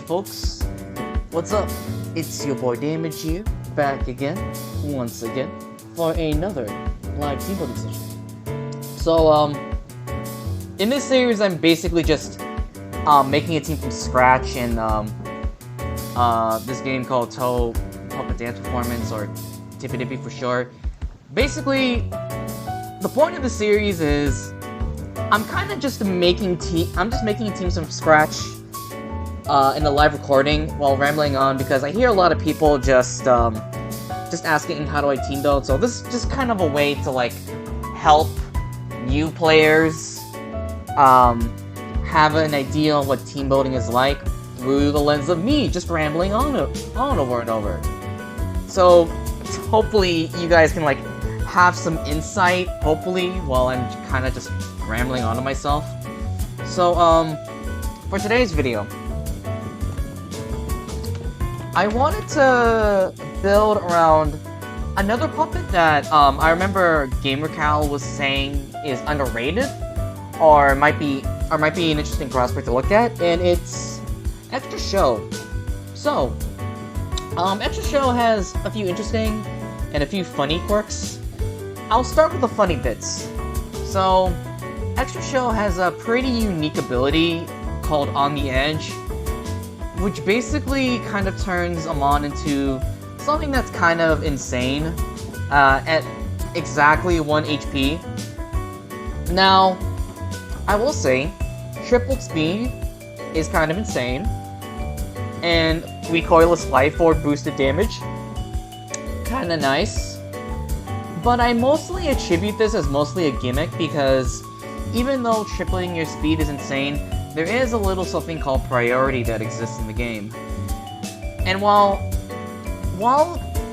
folks, what's up? It's your boy Damage here, back again, once again, for another live team building session. So, in this series, I'm basically just making a team from scratch in this game called Puppet Dance Performance, or TPDP for short. Basically, the point of the series is I'm kind of just making teams from scratch in a live recording while rambling on, because I hear a lot of people just asking how do I team build. So this is just kind of a way to like help new players have an idea on what team building is like through the lens of me just rambling on over and over. So hopefully you guys can like have some insight, hopefully, while I'm kind of just rambling on to myself. So for today's video, I wanted to build around another puppet that I remember GamerCal was saying is underrated, or might be an interesting prospect to look at, and it's Extra Shou. So, Extra Shou has a few interesting and a few funny quirks. I'll start with the funny bits. So, Extra Shou has a pretty unique ability called On the Edge, which basically kind of turns Amon into something that's kind of insane at exactly 1 HP. Now, I will say, tripled speed is kind of insane, and recoilless life orb boosted damage, kind of nice. But I mostly attribute this as mostly a gimmick, because even though tripling your speed is insane, there is a little something called priority that exists in the game. And while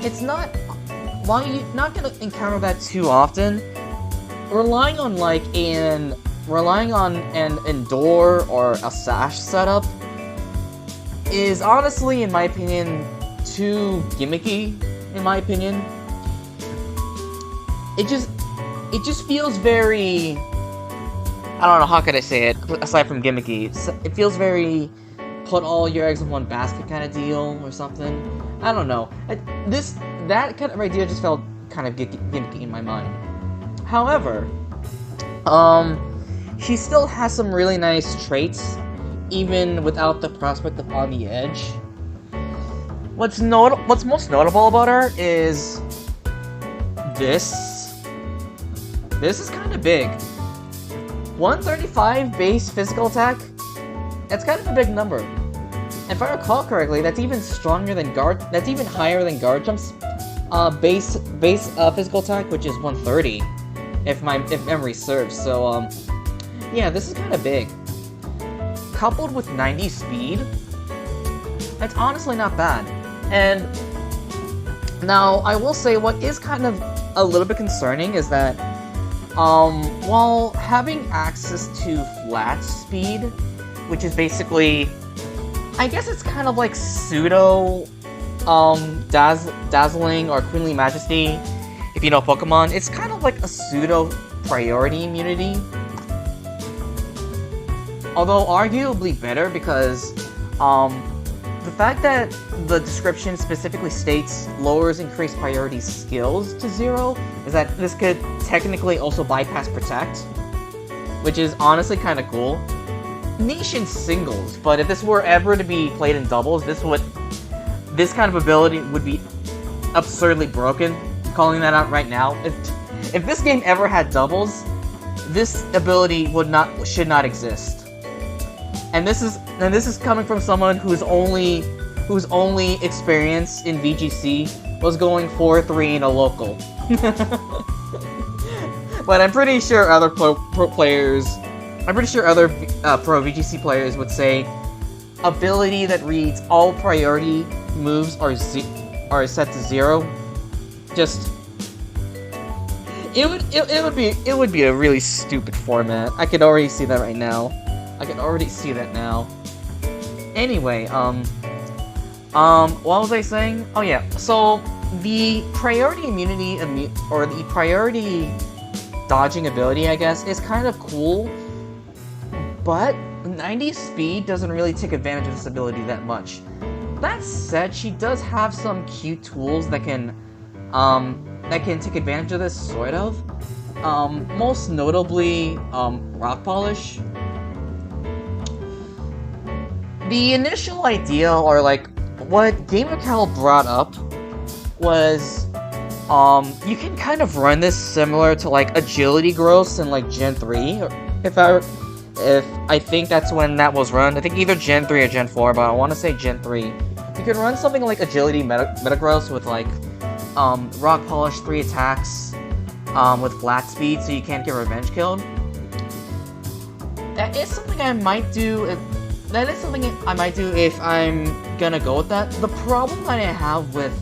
you're not gonna encounter that too often, relying on an Endure or a Sash setup is honestly, in my opinion, too gimmicky, in my opinion. It just feels very, I don't know, how could I say it, aside from gimmicky? It feels very put all your eggs in one basket kind of deal, or something. I don't know. That kind of idea just felt kind of gimmicky in my mind. However, she still has some really nice traits, even without the prospect of On the Edge. What's most notable about her is this. This is kind of big. 135 base physical attack. That's kind of a big number. And if I recall correctly, that's even stronger than guard. That's even higher than guard jump's base physical attack, which is 130, if memory serves. So yeah, this is kind of big. Coupled with 90 speed, that's honestly not bad. And now I will say, what is kind of a little bit concerning is that while having access to flat speed, which is basically, I guess it's kind of like pseudo dazzling or Queenly Majesty, if you know Pokemon. It's kind of like a pseudo priority immunity, although arguably better, because the fact that the description specifically states lowers increased priority skills to 0 is that this could technically also bypass Protect, which is honestly kind of cool. Niche in singles, but if this were ever to be played in doubles, this kind of ability would be absurdly broken. Calling that out right now. If this game ever had doubles, this ability should not exist. And this is coming from someone whose only experience in VGC was going 4-3 in a local. But I'm pretty sure other pro players, pro VGC players would say ability that reads all priority moves are set to 0. Just it would be a really stupid format. I could already see that right now. Anyway, what was I saying? Oh yeah, so the priority immunity, or the priority dodging ability, I guess, is kind of cool, but 90 speed doesn't really take advantage of this ability that much. That said, she does have some cute tools that can take advantage of this, sort of. Most notably, Rock Polish. The initial idea, or like, what GamerCal brought up was, you can kind of run this similar to like Agility Gross in like Gen 3, if I think that's when that was run. I think either Gen 3 or Gen 4, but I want to say Gen 3. You can run something like Agility Metagross with like, Rock Polish 3 attacks, with flat speed, so you can't get revenge killed. That is something I might do if I'm gonna go with that. The problem that I have with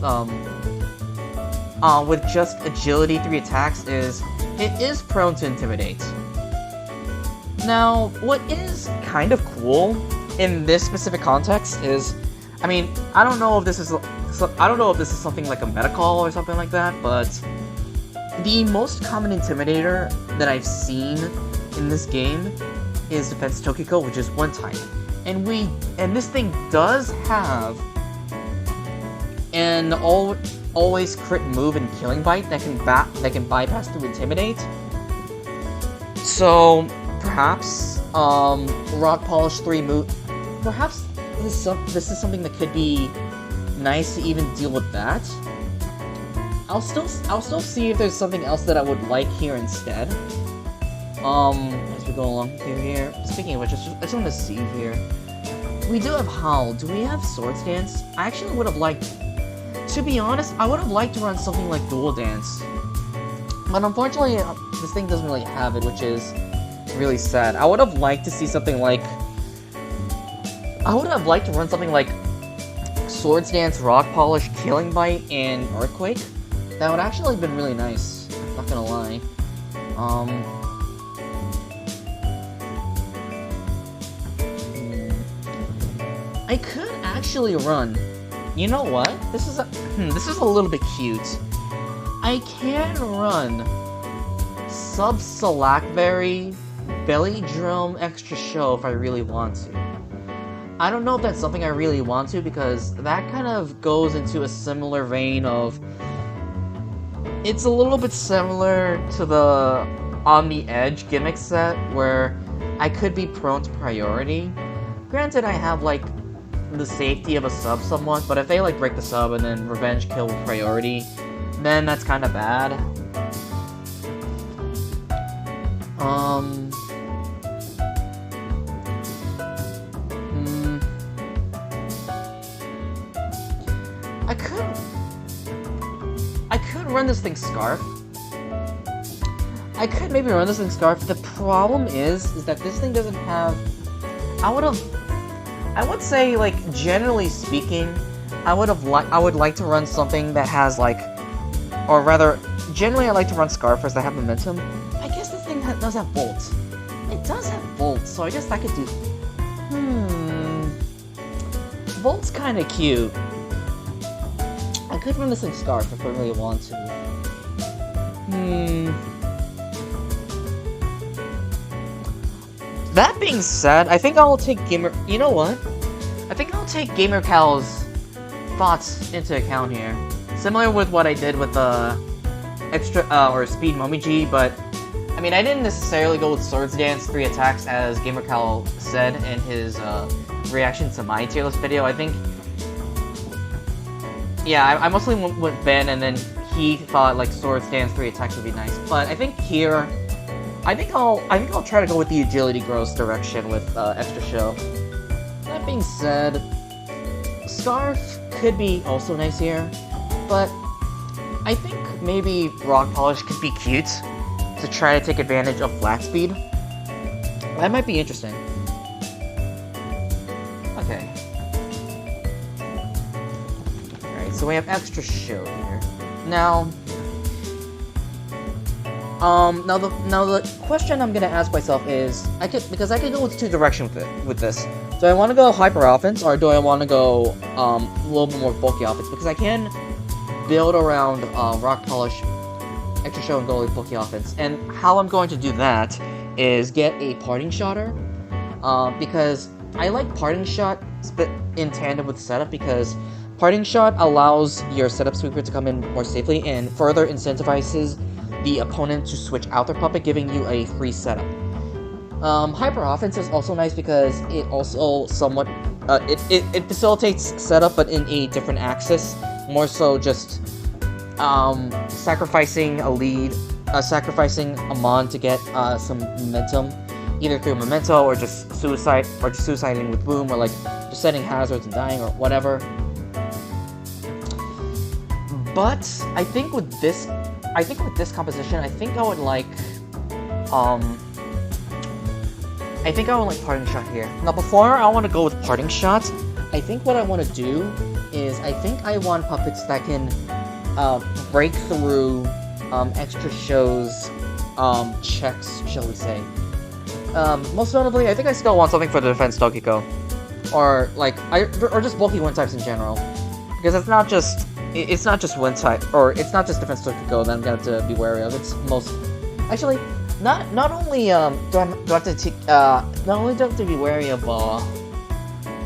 just Agility 3 attacks is it is prone to Intimidate. Now, what is kind of cool in this specific context is, I mean, I don't know if this is something like a metacall or something like that, but the most common Intimidator that I've seen in this game is Defense Tokiko, which is one type. And this thing does have an always crit move and Killing Bite that can bypass through Intimidate. So perhaps Rock Polish 3 move. Perhaps this is something that could be nice to even deal with that. I'll still see if there's something else that I would like here instead. As we go along through here. Speaking of which, I just want to see here. We do have Howl. Do we have Swords Dance? I actually would have liked... To be honest, I would have liked to run something like Dual Dance. But unfortunately, this thing doesn't really have it, which is really sad. I would have liked to see something like... I would have liked to run something like Swords Dance, Rock Polish, Killing Bite, and Earthquake. That would actually have been really nice. Not gonna lie. I could actually run. You know what? This is a little bit cute. I can run Sub Salakberry, Belly Drum, Extra Shou if I really want to. I don't know if that's something I really want to, because that kind of goes into a similar vein of... It's a little bit similar to the On the Edge gimmick set, where I could be prone to priority. Granted, I have, like, the safety of a sub somewhat, but if they, like, break the sub and then revenge kill with priority, then that's kind of bad. I could run this thing Scarf. I could maybe run this thing Scarf. The problem is that this thing doesn't have... I would say, like, generally speaking, I would like to run something that has, like, or rather, generally I like to run Scarfers that have momentum. I guess this thing does have Bolt. It does have Bolt, so I guess I could do... Bolt's kinda cute. I could run this thing Scarf if I really want to. That being said, I think I'll take You know what? I think I'll take GamerCal's thoughts into account here. Similar with what I did with the or Speed Momiji, but I mean, I didn't necessarily go with Swords Dance 3 attacks as GamerCal said in his reaction to my tier list video. I think, yeah, I mostly went with Ben, and then he thought like Swords Dance 3 attacks would be nice. But I think here, I think I'll try to go with the Agility Gross direction with Extra Shou. That being said, Scarf could be also nice here, but I think maybe Rock Polish could be cute to try to take advantage of flat speed. That might be interesting. Okay. Alright, so we have Extra Shou here. Now, the question I'm gonna ask myself is, because I could go with two directions with this. Do I want to go hyper offense, or do I want to go a little bit more bulky offense? Because I can build around Rock Polish, Extra Shou, and go with bulky offense. And how I'm going to do that is get a Parting Shotter, because I like Parting Shot in tandem with Setup, because Parting Shot allows your Setup Sweeper to come in more safely and further incentivizes the opponent to switch out their puppet, giving you a free setup. Hyper Offense is also nice because it also somewhat it facilitates setup, but in a different axis, more so just sacrificing a lead, sacrificing a mon to get some momentum, either through memento or just suiciding with boom, or like just setting hazards and dying or whatever. But I think with this composition, I think I would like Parting Shot here. Now, before I want to go with Parting Shot, I think what I want to do is I think I want puppets that can break through extra Shou's checks, shall we say. Most notably, I think I still want something for the defense Tokiko, or just bulky wind types in general, because it's not just wind type, or it's not just defense Tokiko that I'm gonna have to be wary of. It's most actually. Not only do I have to be wary of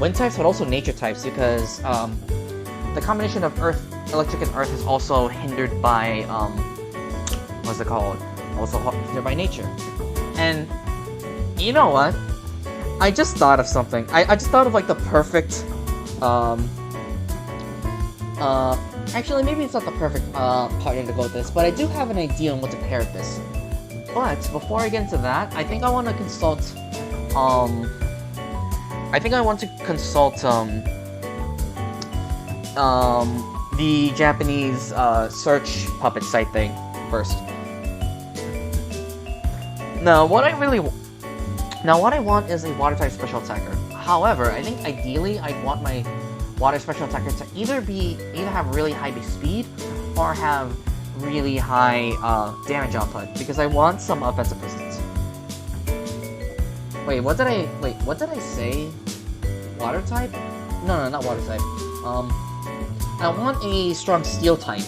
wind types, but also nature types, because the combination of electric and earth is also hindered by what's it called? Also hindered by nature. And you know what? I just thought of something. I just thought of like the perfect actually maybe it's not the perfect partner to go with this, but I do have an idea on what to pair with this. But before I get into that, I think I want to consult the Japanese search puppet site thing first. Now what I want is a water type special attacker. However, I think ideally I'd want my water special attacker to either have really high base speed or have really high damage output, because I want some offensive resistance. Wait, what did I say? Water type? No, not water type. I want a strong steel type,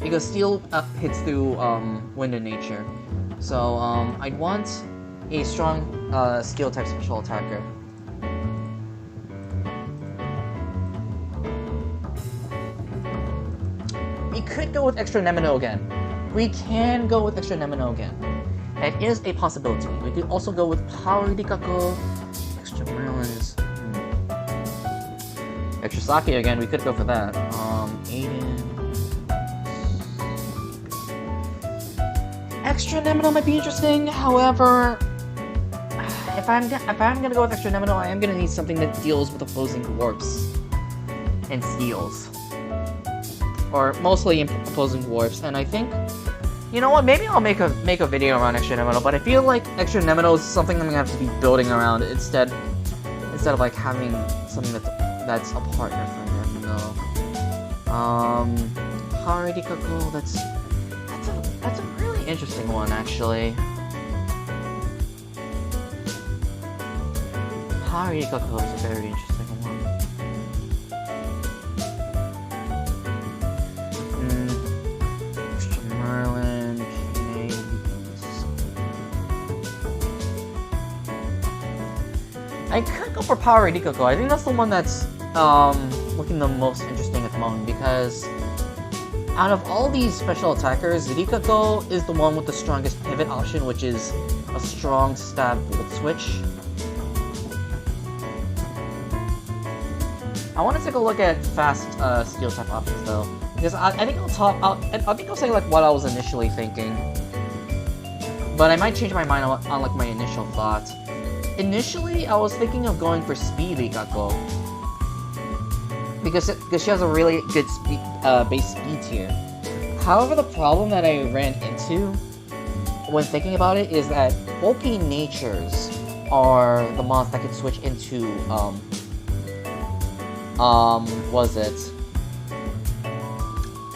because steel hits through wind and nature. So I'd want a strong steel type special attacker. We could go with extra Nemino again. We can go with extra Nemino again. That is a possibility. We could also go with Power Rikaku, extra Merlins, extra Sake again. We could go for that. Aiden. Extra Nemino might be interesting. However, if I'm gonna go with extra Nemino, I am gonna need something that deals with opposing dwarfs and steals. Or mostly opposing dwarfs, and I think, you know what, maybe I'll make a video around extra Nemino, but I feel like extra Nemino is something I'm gonna have to be building around instead of like having something that's a partner for Nemino. Power Rikaku, that's a really interesting one actually. Power Rikaku is a very interesting one. I could go for Power Rikaku. I think that's the one that's looking the most interesting at the moment, because out of all these special attackers, Rikaku is the one with the strongest pivot option, which is a strong stab bullet switch. I want to take a look at fast steel type options though, because I think I'll say like what I was initially thinking, but I might change my mind on like my initial thought. Initially, I was thinking of going for Speed Rikaku, because she has a really good base speed tier. However, the problem that I ran into when thinking about it is that bulky natures are the mons that can switch into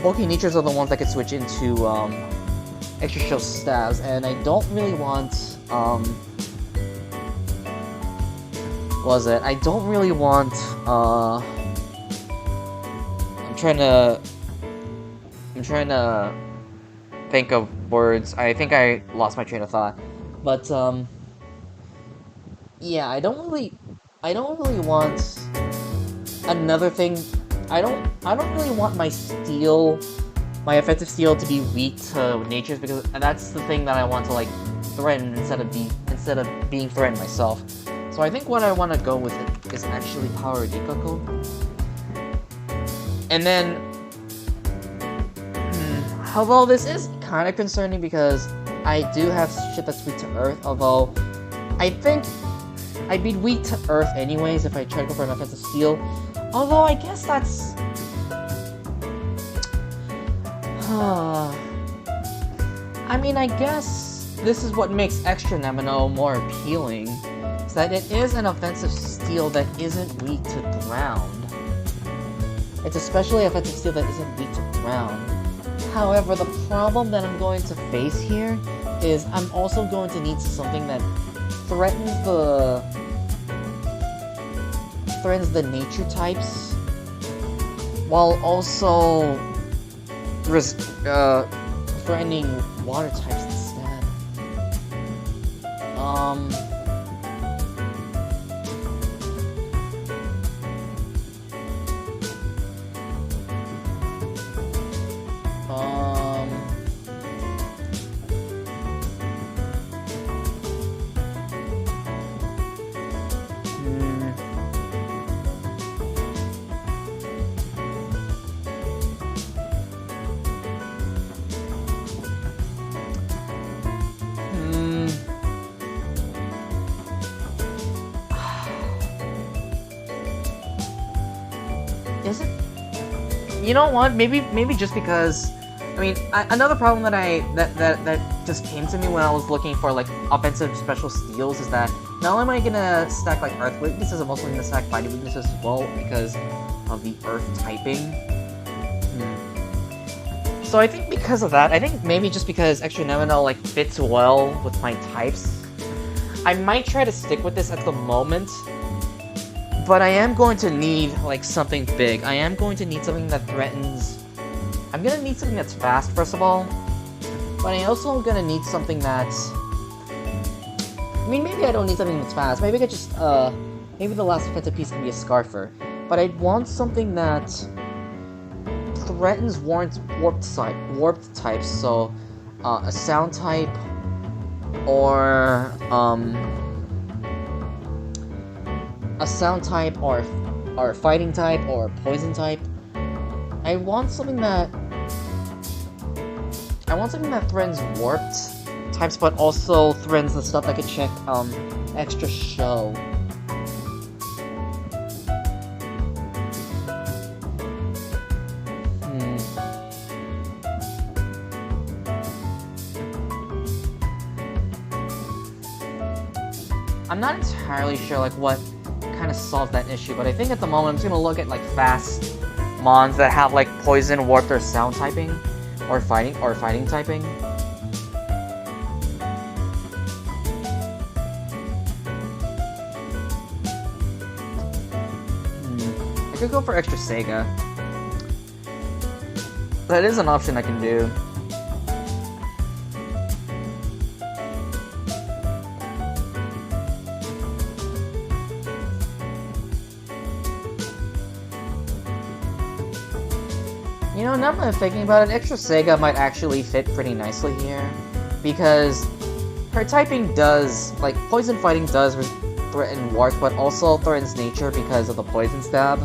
bulky natures are the ones that can switch into extra Shou stabs, and I don't really want I don't really want, I'm trying to think of words. I think I lost my train of thought. But, yeah, I don't really want another thing. I don't really want my offensive steel to be weak to natures, because that's the thing that I want to like threaten instead of being threatened myself. So I think what I want to go with it is actually Power Rikako. And then, although this is kind of concerning because I do have shit that's weak to Earth, although I think I'd be weak to Earth anyways if I try to go for an offensive steel. Although I guess that's... I mean, I guess this is what makes Extra Nemino more appealing, is that it is an offensive steel that isn't weak to ground. It's especially offensive steel that isn't weak to ground. However, the problem that I'm going to face here is I'm also going to need something that threatens the nature types, while also threatening water types instead. Is it? You know what? Maybe just because. I mean, another problem that just came to me when I was looking for like offensive special steals is that not only am I gonna stack like Earth weaknesses, I'm also gonna stack fighting weaknesses as well because of the Earth typing. So I think because of that, I think maybe just because Extra Nemino like fits well with my types, I might try to stick with this at the moment. But I am going to need like something big. I am going to need something that threatens. I'm gonna need something that's fast, first of all. But I also am gonna need something that's... I mean, maybe I don't need something that's fast. Maybe I could just, maybe the last offensive piece can be a Scarfer. But I'd want something that threatens warped types. So, a sound type, or, a sound type, or a fighting type, or a poison type. I want something that threatens warped types, but also threatens the stuff that could check extra Shou. I'm not entirely sure like what kind of solve that issue, but I think at the moment I'm just gonna look at like fast mons that have like poison, warped, or sound typing, or fighting typing. I could go for extra Sega. That is an option I can do. You know, now that I'm thinking about it, Extra Sega might actually fit pretty nicely here, because her typing does, like, poison fighting does threaten warp, but also threatens nature because of the poison stab.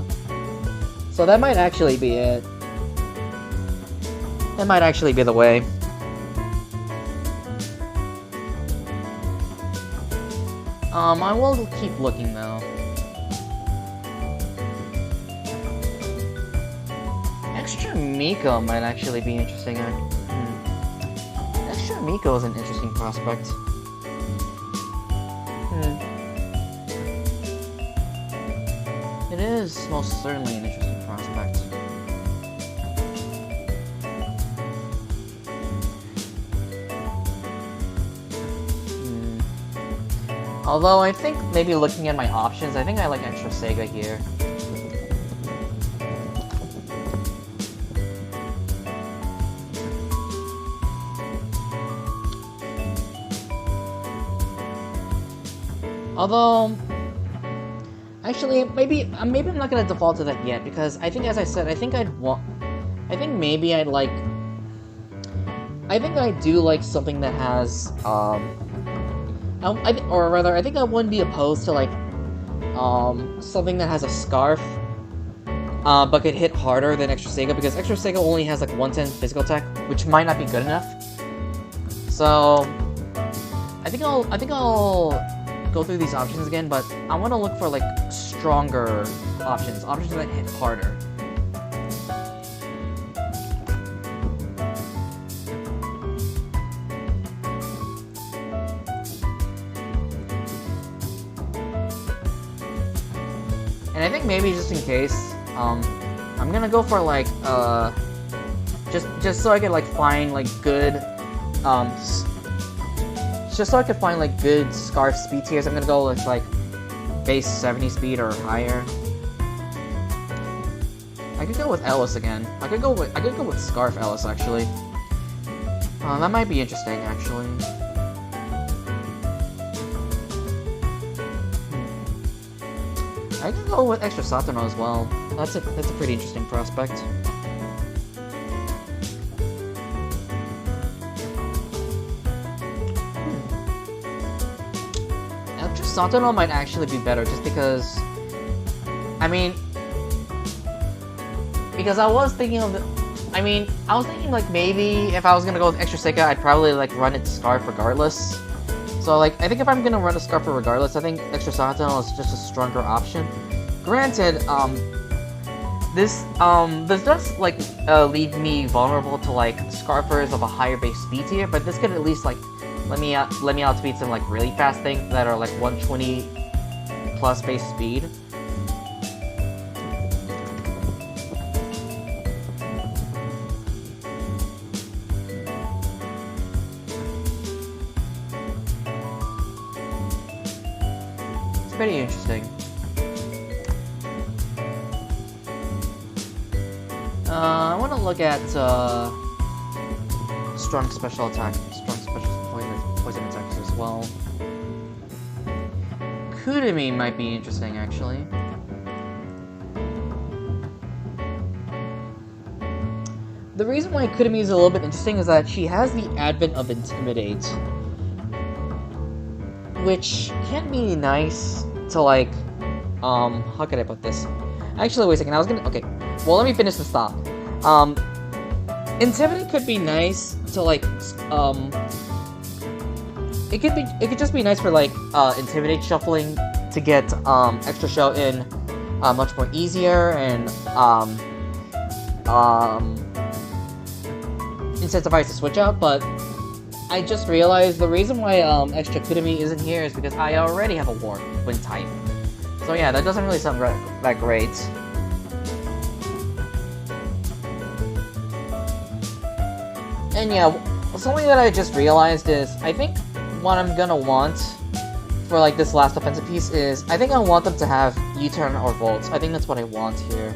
So that might actually be it. That might actually be the way. I will keep looking though. Extra Miko might actually be interesting. Extra Miko is an interesting prospect. It is most certainly an interesting prospect. Although I think maybe looking at my options, I think I like Extra Sega here. Although, actually, maybe I'm not gonna default to that yet, because I think, as I said, I think maybe I'd like. I think I do like something that has, or rather, I think I wouldn't be opposed to like, something that has a scarf, but could hit harder than Extra Sega, because Extra Sega only has like 110 physical attack, which might not be good enough. So, I think I'll go through these options again, but I want to look for like stronger options that hit harder. And I think maybe just in case, I'm gonna go for like just so I could like find like good just so I could find like good scarf speed tiers. I'm gonna go with like base 70 speed or higher. I could go with Ellis again. I could go with Scarf Ellis actually. That might be interesting actually. I could go with Extra Satono as well. That's a pretty interesting prospect. Extra Satono might actually be better, just because, I mean, because I was thinking like maybe if I was gonna go with Extra Sega, I'd probably like run it Scarf regardless. So like, I think if I'm gonna run a Scarf regardless, I think Extra Satono is just a stronger option. Granted, this does like leave me vulnerable to like Scarfers of a higher base speed tier, but this could at least like let me outspeed some like really fast things that are like 120 plus base speed. Pretty interesting. I want to look at strong special attacks, strong special poison attacks as well. Kudami might be interesting actually. The reason why Kudami is a little bit interesting is that she has the advent of Intimidate, which can be nice to like, how could I put this? Actually, wait a second, okay, well, let me finish this thought. Intimidate could be nice to like, it could just be nice for like, Intimidate shuffling to get, Extra Shou in, much more easier, and, incentivize the switch out, but I just realized the reason why Extra Kudami isn't here is because I already have a Warp Wind type. So yeah, that doesn't really sound that great. And yeah, something that I just realized is, I think what I'm gonna want for like this last offensive piece is, I think I want them to have U-turn or Volt. I think that's what I want here.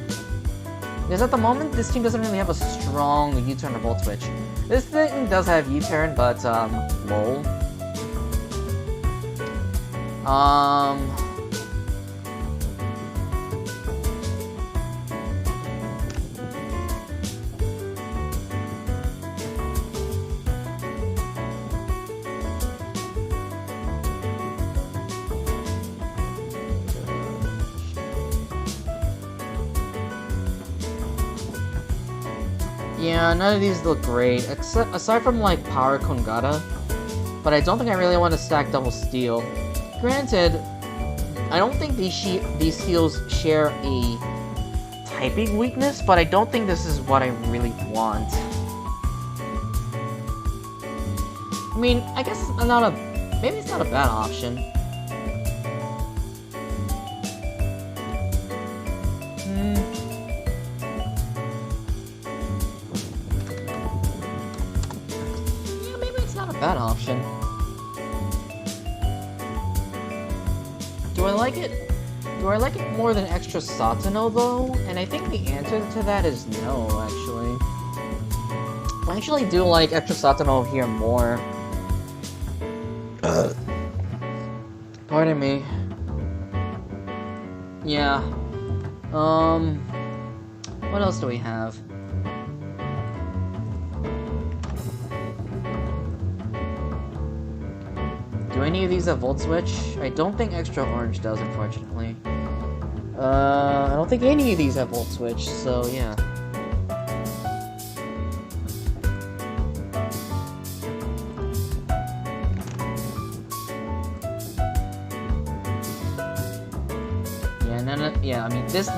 Because at the moment, this team doesn't really have a strong U-turn or Volt switch. This thing does have U-turn, but, lol. Yeah, none of these look great, aside from like Power Kongata, but I don't think I really want to stack Double Steel. Granted, I don't think these steels share a typing weakness, but I don't think this is what I really want. I mean, I guess maybe it's not a bad option. Bad option. Do I like it? Do I like it more than Extra Satono though? And I think the answer to that is no, actually. I actually do like Extra Satono here more. Do I Pardon me. Yeah. What else do we have? Do any of these have Volt Switch? I don't think Extra Orange does, unfortunately. I don't think any of these have Volt Switch, so yeah. Yeah, I mean this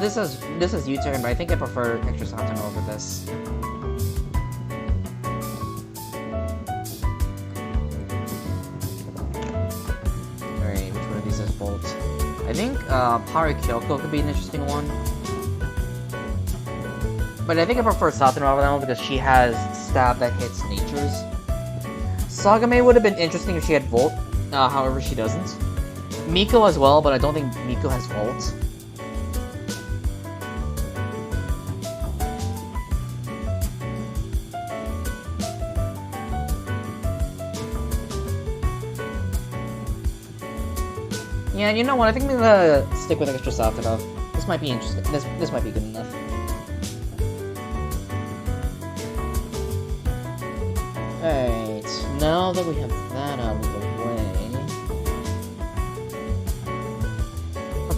is U-turn, but I think I prefer Extra Saturn over this. Alright, which one of these is Volt? I think Pari Kyoko could be an interesting one. But I think I prefer Saturn over that one because she has stab that hits natures. Sagame would have been interesting if she had Volt, however she doesn't. Miko as well, but I don't think Miko has Volt. Yeah, you know what? I think I'm gonna stick with Extra Saturn. This might be interesting. This might be good enough. Alright, now that we have that out of the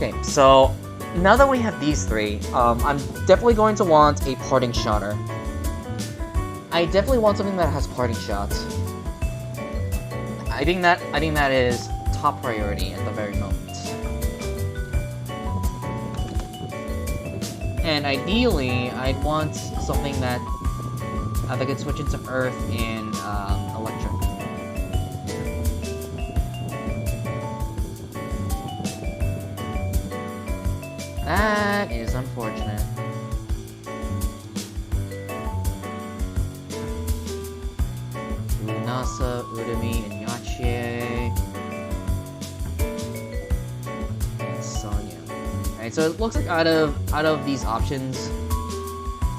way... Okay, so now that we have these three, I'm definitely going to want a Parting Shotter. I definitely want something that has Parting Shots. I think that is top priority at the very moment. And ideally, I'd want something that could switch into Earth and Electric. That is unfortunate. Lunasa, Urumi, and Yachier. Alright, so it looks like out of these options,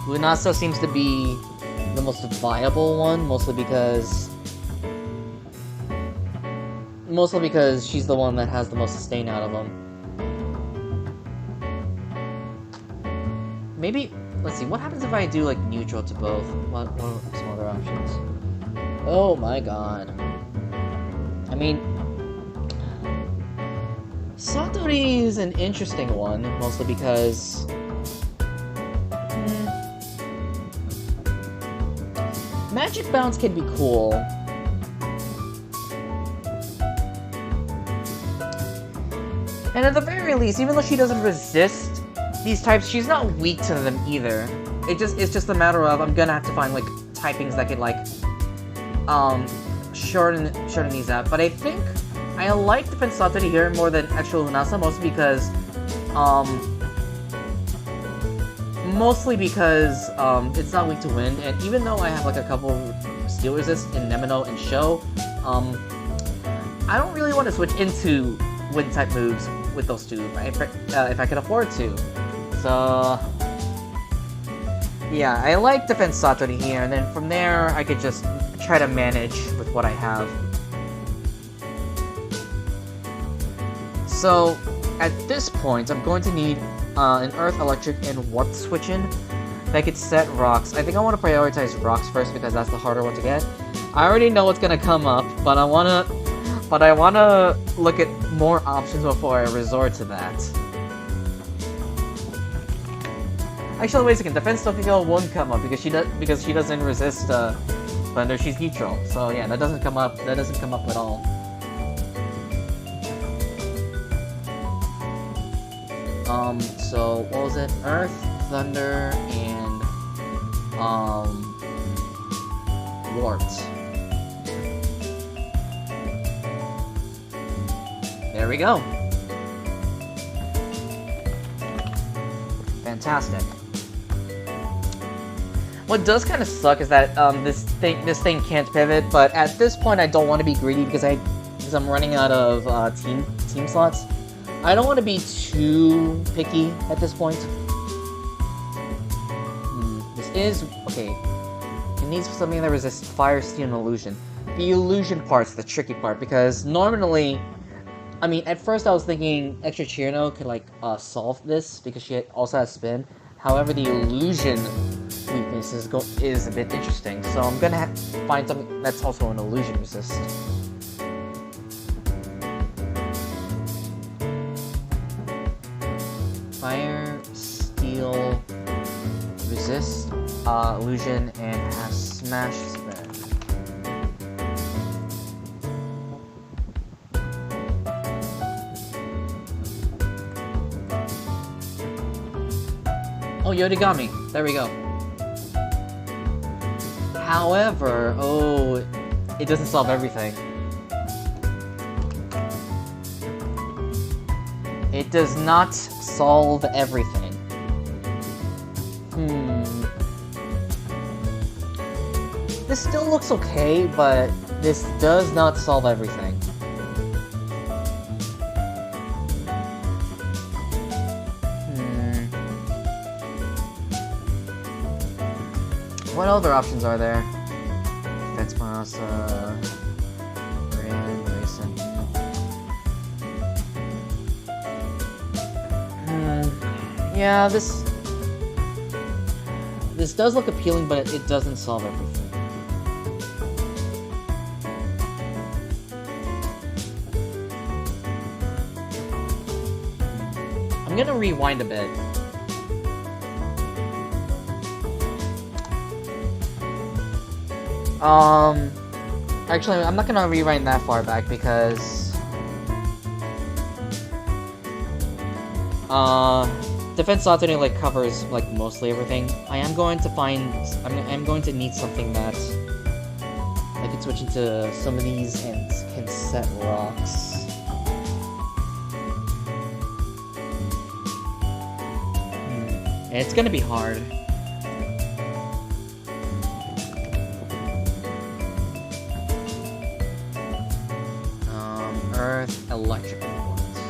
Lunasa seems to be the most viable one, mostly because she's the one that has the most sustain out of them. Maybe, let's see, what happens if I do like neutral to both? What are some other options? Oh my god. I mean, Satori is an interesting one, mostly because... Magic Bounce can be cool. And at the very least, even though she doesn't resist these types, she's not weak to them either. It's just a matter of I'm gonna have to find like typings that could like shorten these out. But I think I like Defense Satori here more than Extra Lunasa, mostly because it's not weak to wind, and even though I have like a couple steel resist in Nemino and Shou, I don't really want to switch into wind type moves with those two if I could afford to. So yeah, I like Defense Satori here, and then from there I could just try to manage with what I have. So at this point, I'm going to need an Earth, Electric, and Warp switch in that could set rocks. I think I want to prioritize rocks first because that's the harder one to get. I already know what's gonna come up, but I wanna look at more options before I resort to that. Actually, wait a second. Defense Tokyo won't come up because she doesn't resist thunder. She's neutral, so yeah, that doesn't come up. That doesn't come up at all. So what was it? Earth, Thunder, and Warped. There we go. Fantastic. What does kind of suck is that this thing can't pivot, but at this point I don't want to be greedy because I'm running out of team slots. I don't want to be too picky at this point. This is okay. It needs something that resists fire, steel, and illusion. The illusion part's the tricky part because normally I mean, at first I was thinking Extra Chirno could like solve this because she also has spin. However, the illusion weakness is a bit interesting, so I'm gonna find something that's also an illusion resist. Fire, steel, resist, illusion, and has smash spin. Oh, Yodigami. There we go. However, oh, it doesn't solve everything. It does not solve everything. This still looks okay, but this does not solve everything. What other options are there? Defense Marasa, Grand Mason. Yeah, this does look appealing, but it doesn't solve everything. I'm gonna rewind a bit. Actually, I'm not gonna rewind that far back because Defense Alternate like covers like mostly everything. I am going to find I'm going to need something that I can switch into some of these and can set rocks. And it's gonna be hard. Earth, electrical points.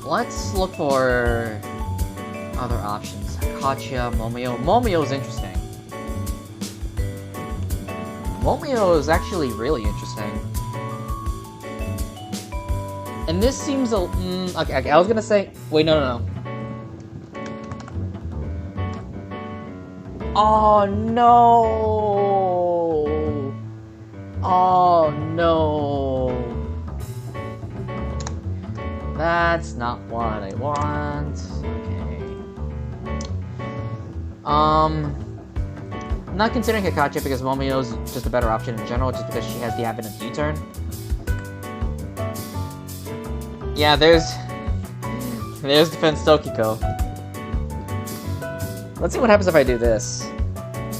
Let's look for other options. Hakachiya, Momio. Momio is interesting. Momio is actually really interesting. And this seems a... okay, I was gonna say... Wait, no. Oh, no! Oh, no! That's not what I want. Okay. I'm not considering Hikachi because Momio is just a better option in general, just because she has the Advent of U-turn. Yeah, there's Defense Tokiko. Let's see what happens if I do this.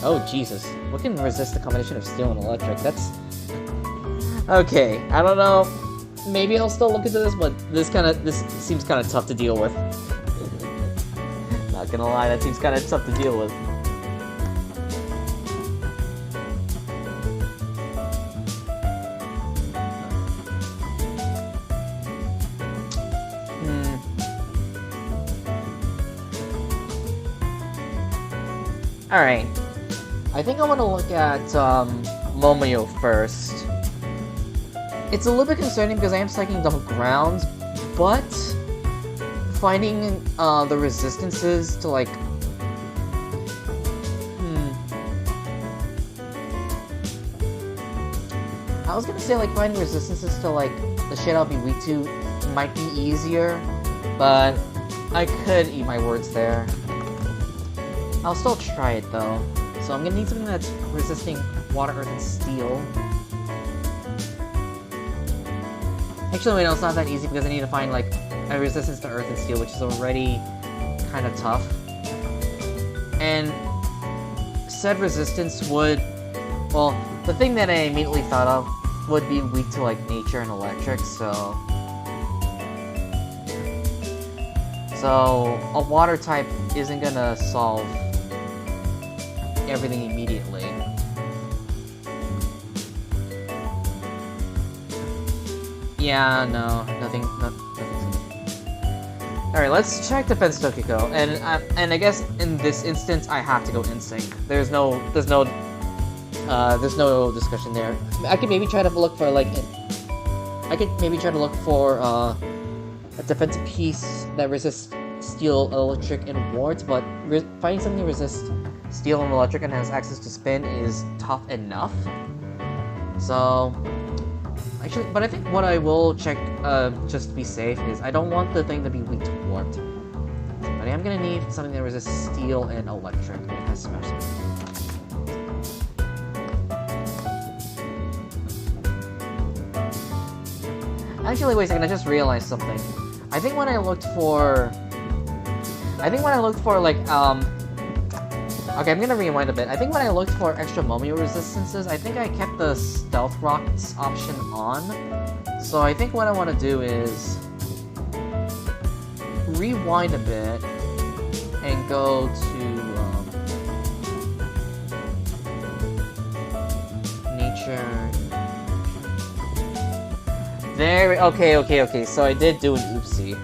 Oh, Jesus. What can resist the combination of steel and electric? That's... Okay, I don't know. Maybe I'll still look into this, but this seems kind of tough to deal with. Not gonna lie, that seems kind of tough to deal with. Alright. I think I want to look at Momio first. It's a little bit concerning because I am psyching the grounds, but finding the resistances to like... I was gonna say like finding resistances to like the shit I'll be weak to might be easier, but I could eat my words there. I'll still try it though. So I'm gonna need something that's resisting water, earth, and steel. Actually, wait, no, it's not that easy because I need to find like a resistance to earth and steel, which is already kind of tough. And said resistance would, well, the thing that I immediately thought of would be weak to like nature and electric, so a water type isn't gonna solve everything immediately. Yeah, no, nothing. Alright, let's check Defense Tokiko, and I guess in this instance I have to go Insync. There's no discussion there. I could maybe try to look for like I could maybe try to look for a defensive piece that resists steel, electric, and wards, but finding something that resists steel and electric and has access to spin is tough enough. So, actually, but I think what I will check, just to be safe, is I don't want the thing to be weak to warped. But I am gonna need something that resists steel and electric. It has smash. Actually, wait a second, I just realized something. I think when I looked for, like, okay, I'm gonna rewind a bit. I think when I looked for extra Momio resistances, I think I kept the Stealth Rocks option on. So I think what I want to do is rewind a bit and go to nature. There. Okay. So I did do an oopsie.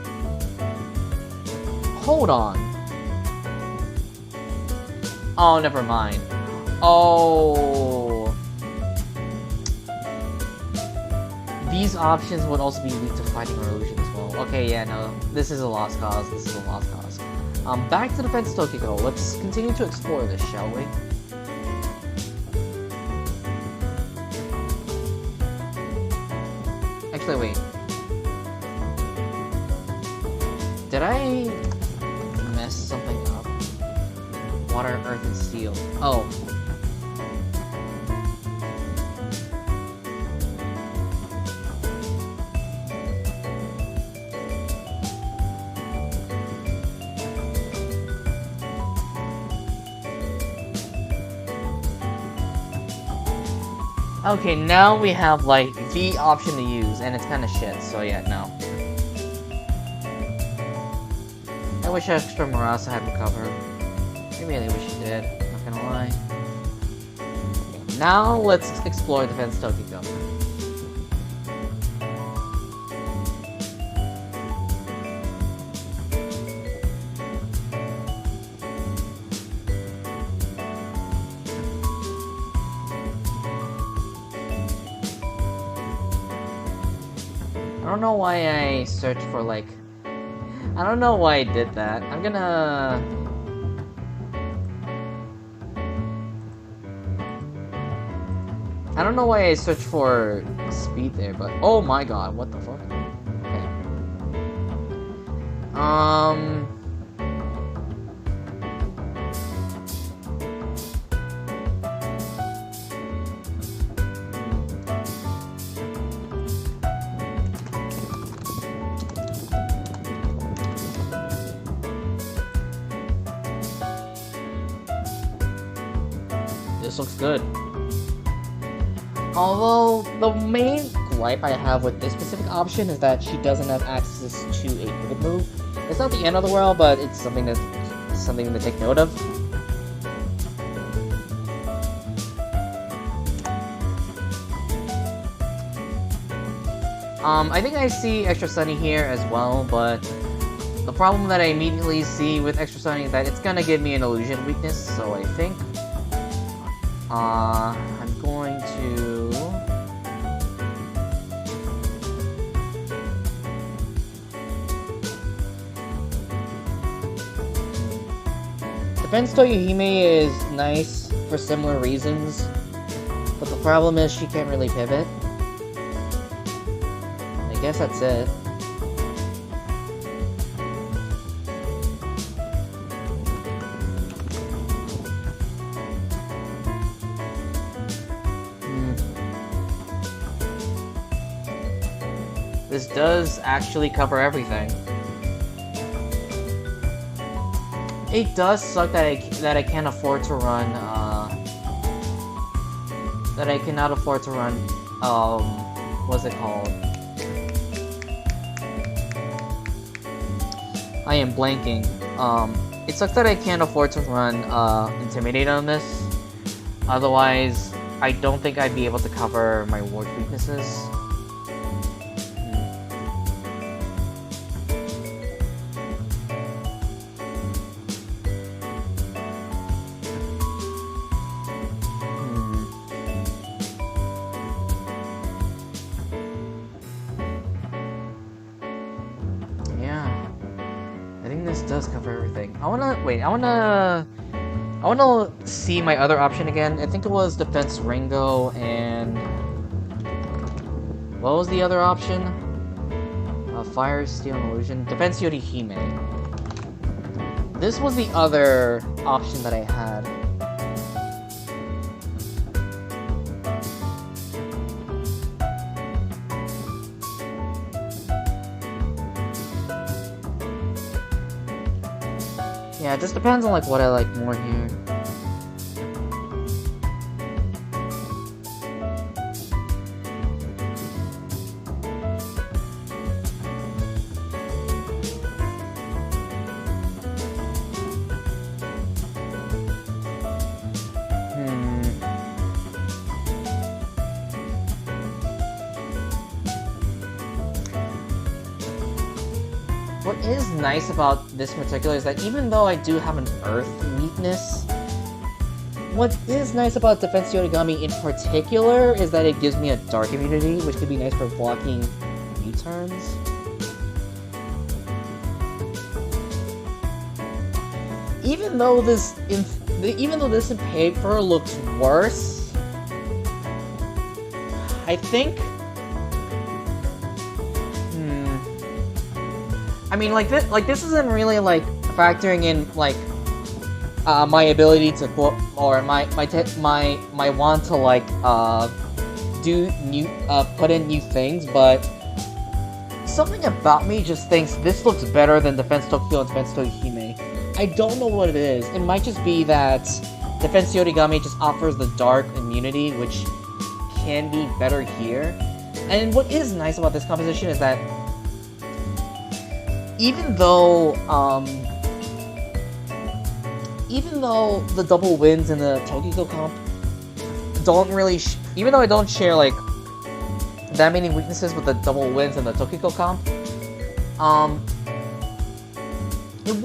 Hold on. Oh, never mind. Oh. These options would also be weak to fighting or illusion as well. Okay, yeah, no. This is a lost cause. Back to Defense Tokyo. Let's continue to explore this, shall we? Actually, wait. Did I mess something up? Water, earth, and steel. Oh. Okay, now we have, like, the option to use, and it's kind of shit, so yeah, no. I wish extra Marasa had recovered. I really wish he did, not gonna lie. Now, let's explore Defense Tokyo. I don't know why I searched for, like... I don't know why I did that. I'm gonna... I don't know why I searched for speed there, but... Oh my god, what the fuck? Okay. This looks good. Although, the main gripe I have with this specific option is that she doesn't have access to a pivot move. It's not the end of the world, but it's something to take note of. I think I see Extra Sunny here as well, but the problem that I immediately see with Extra Sunny is that it's gonna give me an illusion weakness, so I think I'm going to... Defense Toyohime is nice for similar reasons, but the problem is she can't really pivot. I guess that's it. This does actually cover everything. It does suck that I can't afford to run that I cannot afford to run what's it called? I am blanking. It sucks that I can't afford to run Intimidate on this. Otherwise, I don't think I'd be able to cover my ward weaknesses. this does cover everything. I wanna see my other option again. I think it was Defense Ringo and... What was the other option? Fire, Steel, and Illusion. Defense Yorihime. This was the other option that I had. Yeah, it just depends on like what I like more here. What is nice about this particular is that even though I do have an earth weakness, what is nice about Defense Yorigami in particular is that it gives me a dark immunity, which could be nice for blocking U-turns. Even though this in paper looks worse, I think. I mean, this isn't really like factoring in like my ability to or my want to like do new put in new things, but something about me just thinks this looks better than Defense Tokyo and Defense Toihime. I don't know what it is. It might just be that Defense Yorigami just offers the dark immunity, which can be better here. And what is nice about this composition is that even though the double wins in the Tokyo comp don't really, even though I don't share like that many weaknesses with the double wins in the Tokyo comp,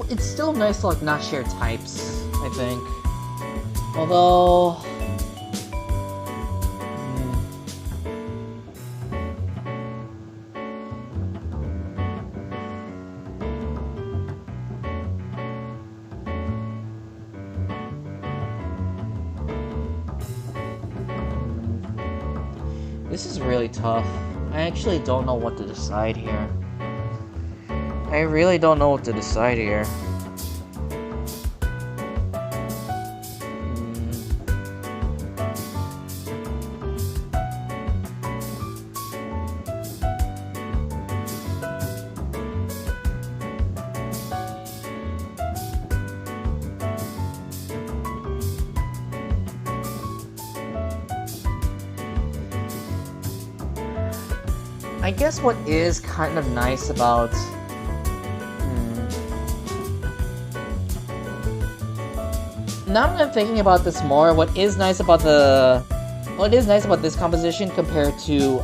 it's still nice to like not share types, I think. Although, this is really tough. I actually don't know what to decide here. I really don't know what to decide here. I guess what is kind of nice about now that I'm thinking about this more, what is nice about this composition compared to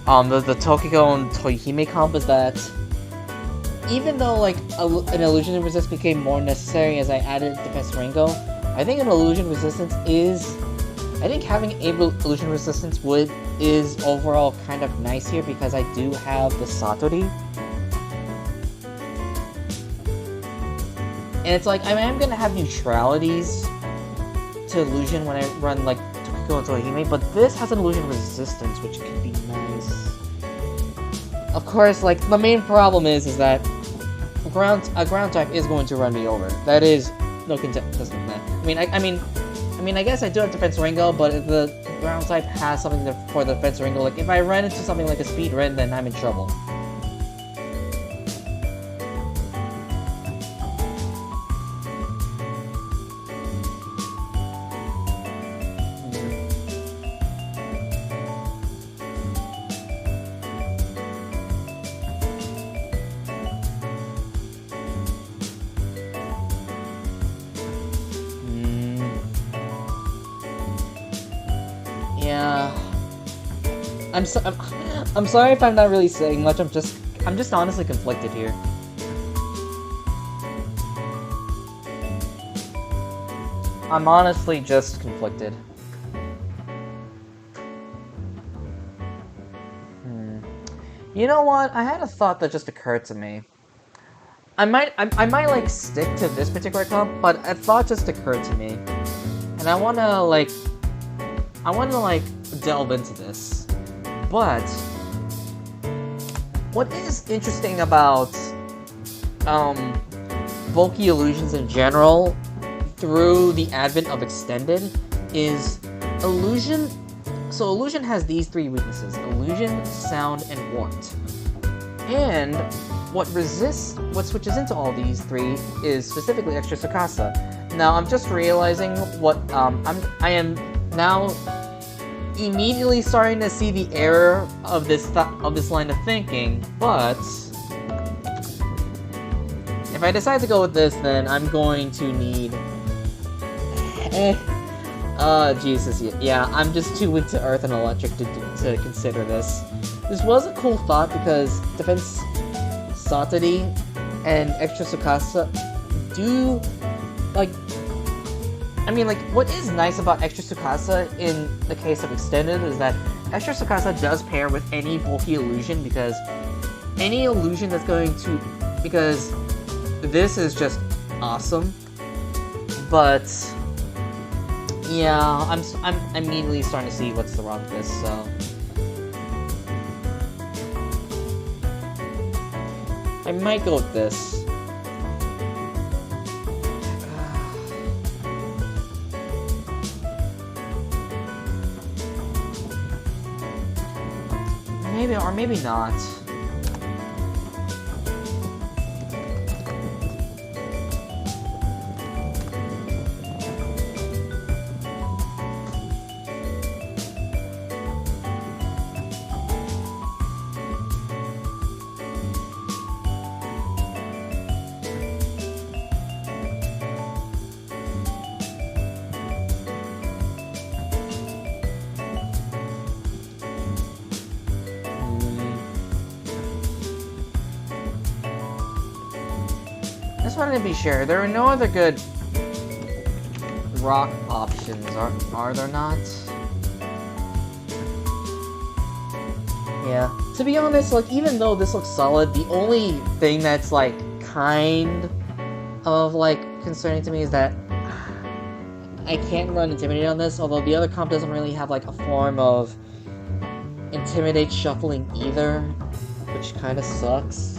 the Tokyo and Toihime comp is that even though like an illusion resist became more necessary as I added Defense Ringo, I think an illusion resistance is. I think having illusion resistance is overall kind of nice here because I do have the Satori. And it's like, I am gonna have neutralities to illusion when I run like Tokyo and Toihime, but this has an illusion resistance, which can be nice. Of course, like, the main problem is that a ground type is going to run me over. That is no contest in that. I mean, I guess I do have Defense Ringo, but if the ground type has something for the Defense Ringo, like if I run into something like a Speed Rin, then I'm in trouble. Yeah, I'm sorry if I'm not really saying much. I'm just honestly conflicted here. I'm honestly just conflicted. You know what? I had a thought that just occurred to me. I might like stick to this particular comp, but a thought just occurred to me, and I wanna like delve into this. But what is interesting about bulky illusions in general through the advent of extended is illusion. So illusion has these three weaknesses: illusion, sound, and warped. And what switches into all these three is specifically extra Tsukasa. Now I'm just realizing what I am now immediately starting to see the error of this line of thinking, but if I decide to go with this, then I'm going to need Jesus, yeah, I'm just too into Earth and Electric to consider this. This was a cool thought because Defense Satori and Extra Tsukasa do, like, I mean, like, what is nice about Extra Tsukasa in the case of Extended is that Extra Tsukasa does pair with any bulky illusion, because any illusion that's going to, because this is just awesome, but yeah, I'm immediately starting to see what's wrong with this, so I might go with this. Maybe, or maybe not. Just wanted to be sure. There are no other good rock options, are there not? Yeah. To be honest, like, even though this looks solid, the only thing that's, like, kind of, like, concerning to me is that I can't run Intimidate on this, although the other comp doesn't really have, like, a form of Intimidate shuffling either, which kind of sucks.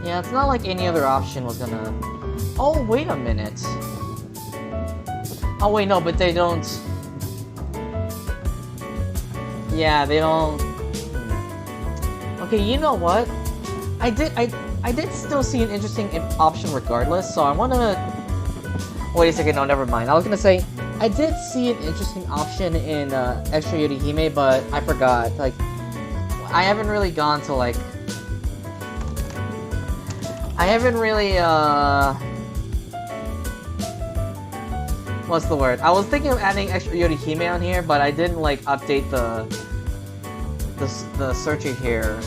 Yeah, it's not like any other option was gonna... Oh, wait a minute. Oh, wait, no, but they don't... Yeah, they don't... Okay, you know what? I did still see an interesting option regardless, so I wanna... Wait a second, no, never mind. I was gonna say, I did see an interesting option in Extra Yorihime, but I forgot. Like, I haven't really gone to, like... I haven't really, what's the word? I was thinking of adding Extra Yorihime on here, but I didn't, like, update the searcher here.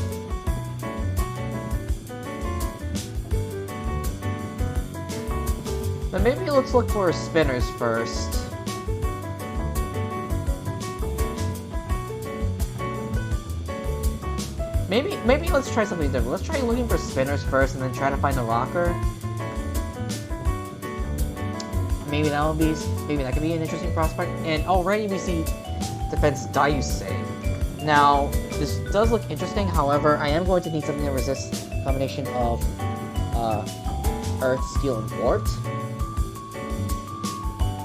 But maybe let's look for spinners first. Maybe let's try something different. Let's try looking for spinners first and then try to find the rocker. Maybe that could be an interesting prospect. And already we see Defense Daiusei. Now, this does look interesting, however, I am going to need something that resists a combination of Earth, Steel, and Warped.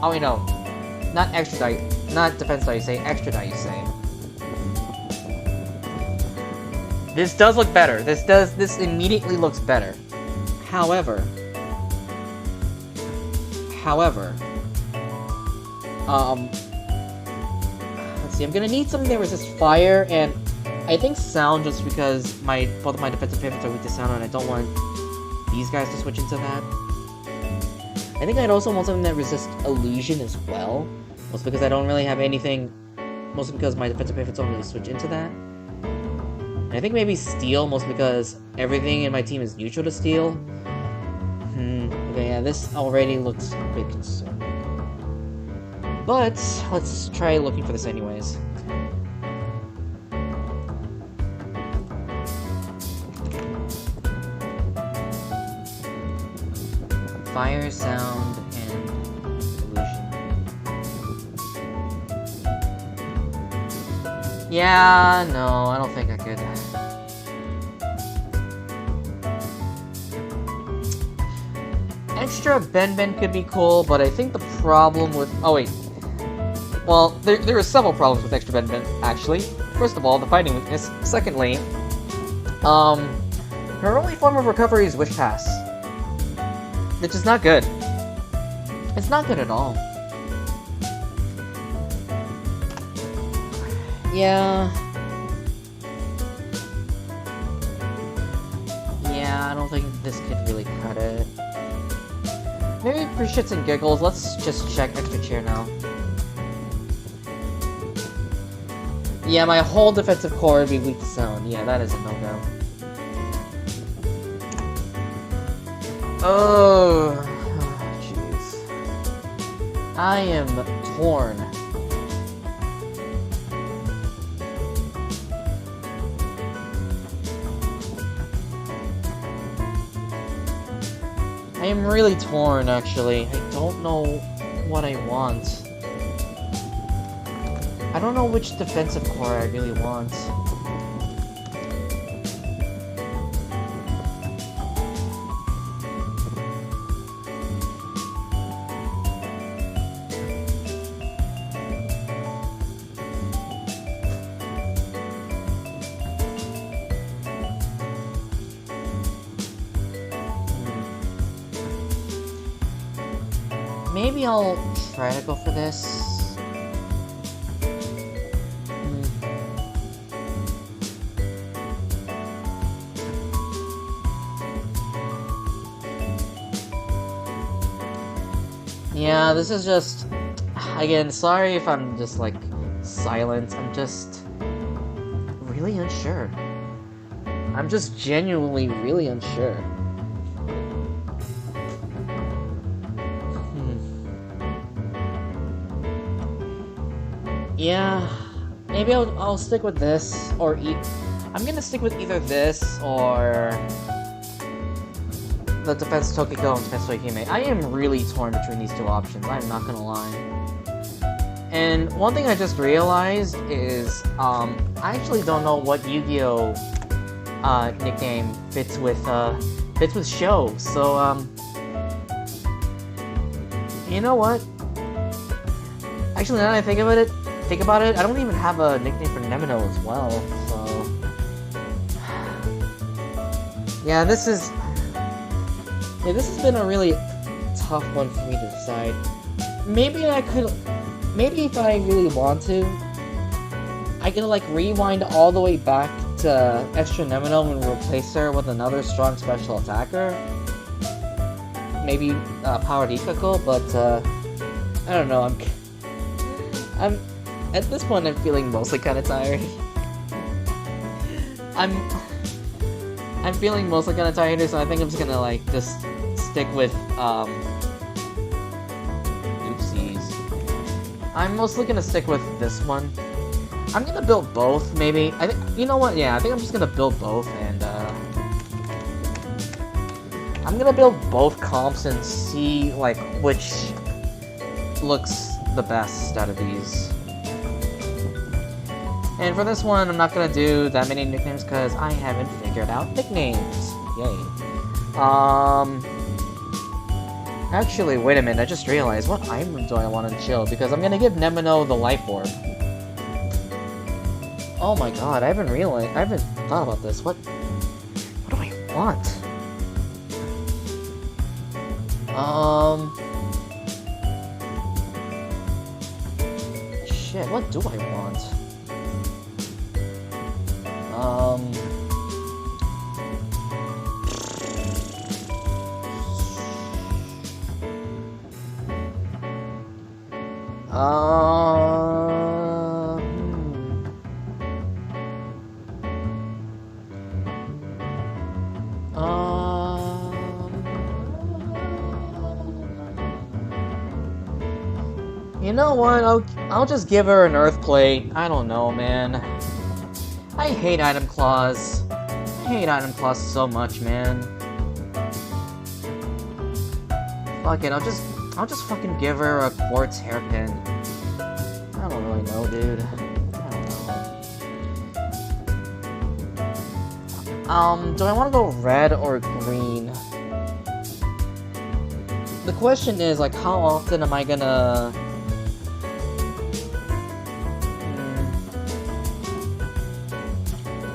Oh wait, no. Not Defense Daiusei, Extra Daiusei. This does look better. This immediately looks better. However, let's see, I'm gonna need something that resists fire, and I think sound, just because both of my defensive pivots are weak to sound, and I don't want these guys to switch into that. I think I'd also want something that resists illusion as well. Mostly because I don't really have anything. Mostly because my defensive pivots don't really switch into that. And I think maybe steel, mostly because everything in my team is neutral to steel. Okay, yeah, this already looks a bit concerning. But let's try looking for this anyways. Fire, sound, and illusion. Yeah, no, I don't think I could. Extra Ben could be cool, but I think the problem with... Oh, wait. Well, there are several problems with extra Ben, actually. First of all, the fighting weakness. Secondly, her only form of recovery is Wish Pass. Which is not good. It's not good at all. Yeah. Yeah, I don't think this could really cut it. Maybe for shits and giggles, let's just check extra cheer now. Yeah, my whole defensive core would be weak to sound. Yeah, that is a no-go. Oh, jeez. I am torn. I am really torn, actually. I don't know what I want. I don't know which defensive core I really want. Maybe I'll try to go for this. Yeah, this is just... Again, sorry if I'm just, like, silent. I'm just... really unsure. I'm just genuinely really unsure. Yeah, maybe I'll stick with this, or I'm gonna stick with either this, or... the defense Tokiko and defense Toihime. I am really torn between these two options, I'm not gonna lie. And one thing I just realized is, I actually don't know what Yu-Gi-Oh! Nickname fits with Shou, so, you know what? Actually, now that I think about it, I don't even have a nickname for Nemino as well, so... Yeah, this has been a really tough one for me to decide. Maybe if I really want to, I could, like, rewind all the way back to Extra Nemino and replace her with another strong special attacker. Maybe, Powered Ikako, but, I don't know, I'm at this point, I'm feeling mostly kind of tired. I'm feeling mostly kind of tired, so I think I'm just gonna, like, just stick with, oopsies. I'm mostly gonna stick with this one. I'm gonna build both, maybe. You know what? Yeah, I think I'm just gonna build both, and, I'm gonna build both comps and see, like, which looks the best out of these. And for this one, I'm not gonna do that many nicknames because I haven't figured out nicknames. Yay. Actually, wait a minute, I just realized, what item do I want to chill? Because I'm gonna give Nemino the Life Orb. Oh my god, I haven't thought about this. What do I want? Shit, what do I want? Uh, you know what? I'll just give her an earth plate. I don't know, man. I hate item claws. I hate item claws so much, man. Fuck it, I'll just fucking give her a quartz hairpin. I don't really know, dude. I don't know. Do I want to go red or green? The question is, like, how often am I gonna...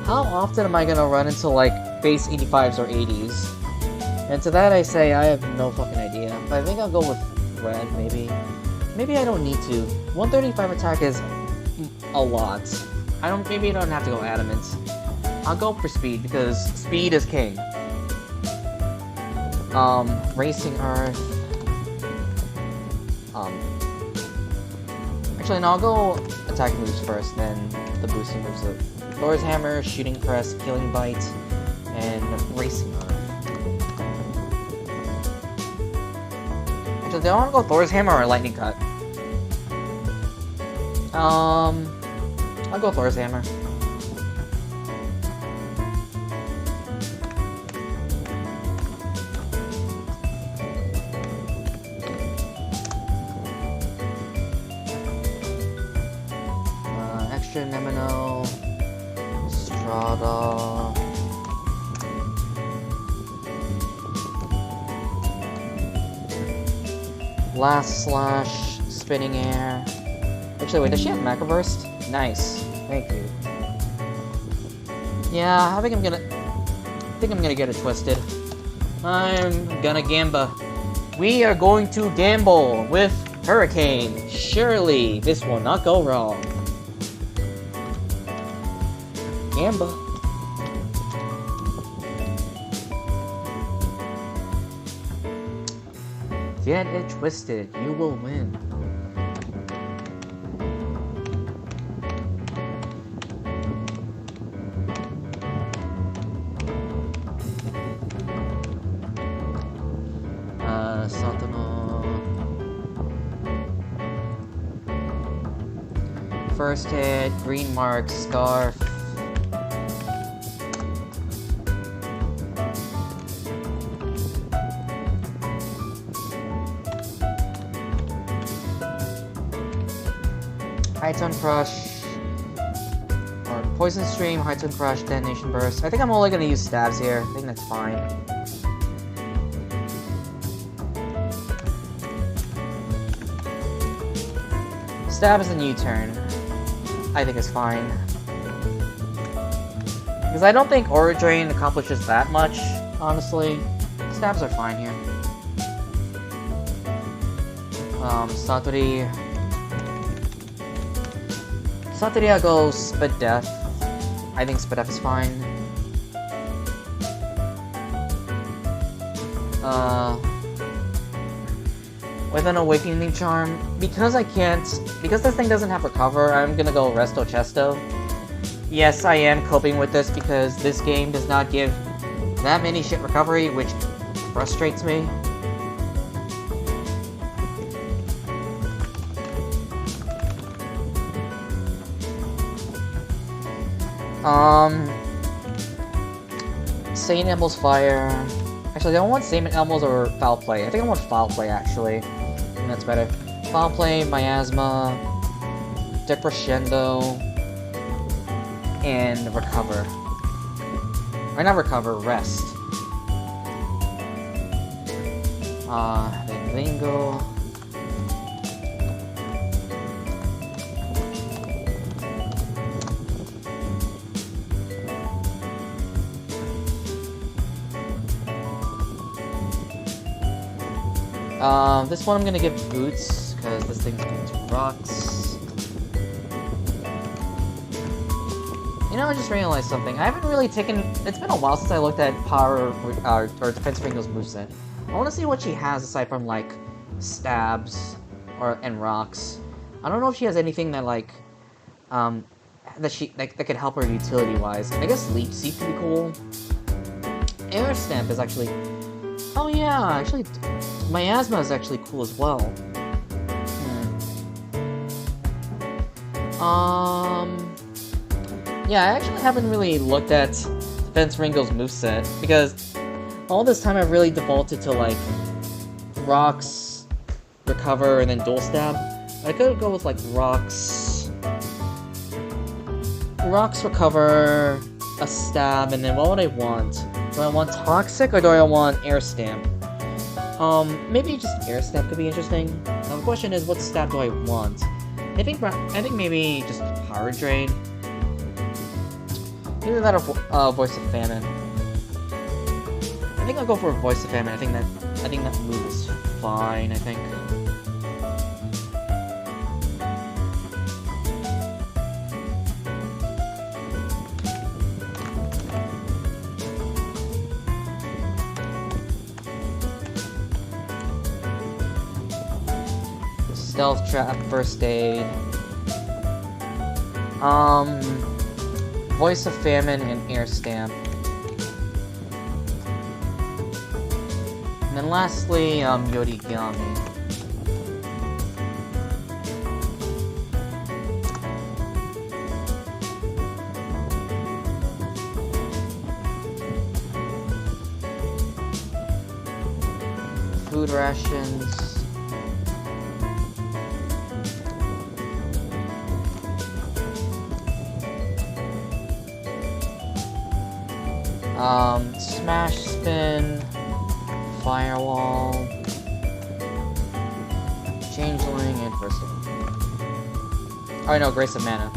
How often am I gonna run into, like, base 85s or 80s? And to that I say, I have no fucking idea. But I think I'll go with red, maybe. Maybe I don't need to. 135 attack is a lot. Maybe I don't have to go adamant. I'll go for speed, because speed is king. Racing Earth. Actually, no, I'll go attack moves first, then the boosting moves of Thor's Hammer, Shooting Press, Killing Bite, and Racing Earth. Actually, do I want to go Thor's Hammer or Lightning Cut? I'll go Thor's Hammer. Extra Nemino, Strada. Blast Slash, Spinning Air. Actually, wait, does she have Macro Burst? Nice, thank you. Yeah, I think I'm gonna get it twisted. I'm gonna Gamba. We are going to gamble with Hurricane. Surely this will not go wrong. Gamba. Get it twisted, you will win. Satano. First hit, green mark, scarf. High Tone Crush, or Poison Stream, High Tone Crush, Detonation Burst. I think I'm only gonna use stabs here. I think that's fine. Stab is a new turn. I think it's fine. Because I don't think Aura Drain accomplishes that much, honestly. Stabs are fine here. Satori. Satori, I'll go Spit Death. I think Spit Death is fine. With an Awakening Charm, because this thing doesn't have Recover, I'm gonna go Resto Chesto. Yes, I am coping with this because this game does not give that many shit recovery, which frustrates me. Sane Elmo's Fire. Actually, I don't want Sane Elmo's or Foul Play. I think I want Foul Play, actually. I think that's better. Foul Play, Miasma, Decrescendo, and Recover. Or not Recover, Rest. Then Lingo. This one I'm gonna give Boots, because this thing's going to rocks. You know, I just realized something. I haven't really taken... It's been a while since I looked at Power, or Defense Ringo's moveset. I want to see what she has aside from, like, stabs and rocks. I don't know if she has anything that like that could help her utility wise. I guess Leech Seed could be cool. Air Stamp is actually. Oh yeah, actually, Miasma is actually cool as well. Yeah, I actually haven't really looked at Defense Ringo's moveset because all this time I've really defaulted to like Rocks, Recover, and then Dual Stab. I could go with like Rocks, Recover, a Stab, and then what would I want? Do I want Toxic or do I want Air Stamp? Maybe just Air Stamp could be interesting. Now the question is, what stab do I want? I think maybe just Power Drain. Either that or Voice of Famine. I think I'll go for Voice of Famine. I think that move is fine. I think. Stealth Trap, First Aid. Voice of Famine and Air Stamp. And then lastly, Yorigami. Food rations. Smash Spin, Firewall, Changeling, and First Aid. Oh no, Grace of Mana.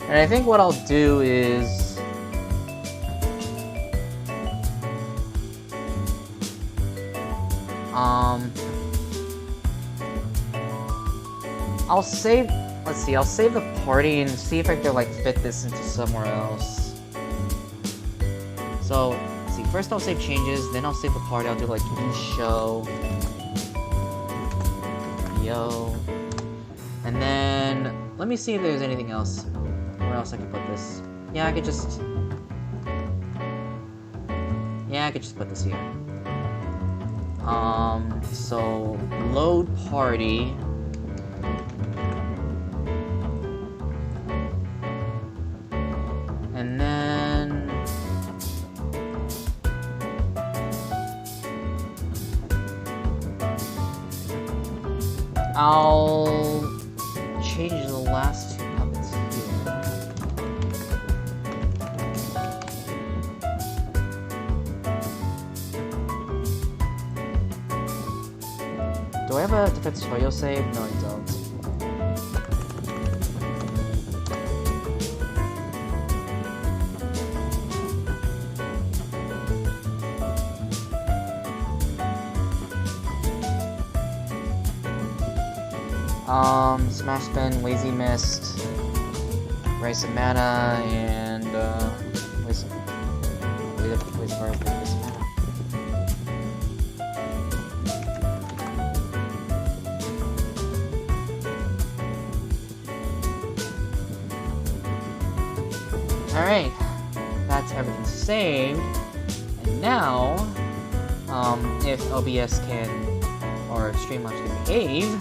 And I think what I'll do is I'll save. Let's see, I'll save the party and see if I can like fit this into somewhere else. So, let's see, first I'll save changes, then I'll save the party. I'll do like Shou, Yo, and then let me see if there's anything else. Where else I can put this? Yeah, I could just put this here. So load party. And then I'll change the last two puppets here. Do I have a defense Toyo save? No, I don't. Smash Spin, Lazy Mist, Rice of Mana, and Waste of Mana. Alright, that's everything saved. And now, if OBS can, or Streamlabs can behave,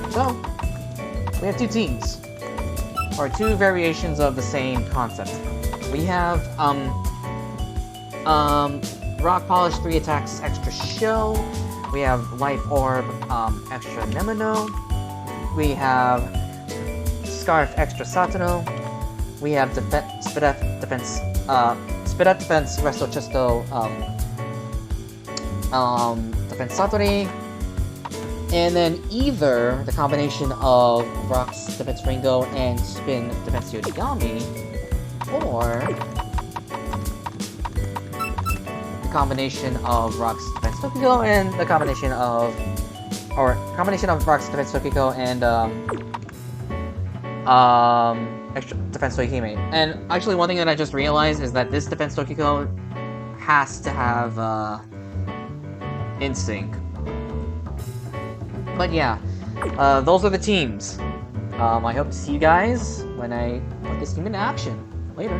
so, we have two teams, or two variations of the same concept. We have, Rock Polish, 3 attacks, extra Shou. We have Life Orb, extra Nemono. We have Scarf, extra Satano. We have Spit Out Defense, Resto Chesto, Defense Satori. And then either the combination of Rock's Defense Ringo and Spin Defense Yorigami, or the combination of Rock's Defense Tokyo and the combination of or combination of Rock's Defense Tokiko and extra Defense Tokime. And actually, one thing that I just realized is that this Defense Tokiko has to have Instinct. But yeah, those are the teams. I hope to see you guys when I put this team into action later.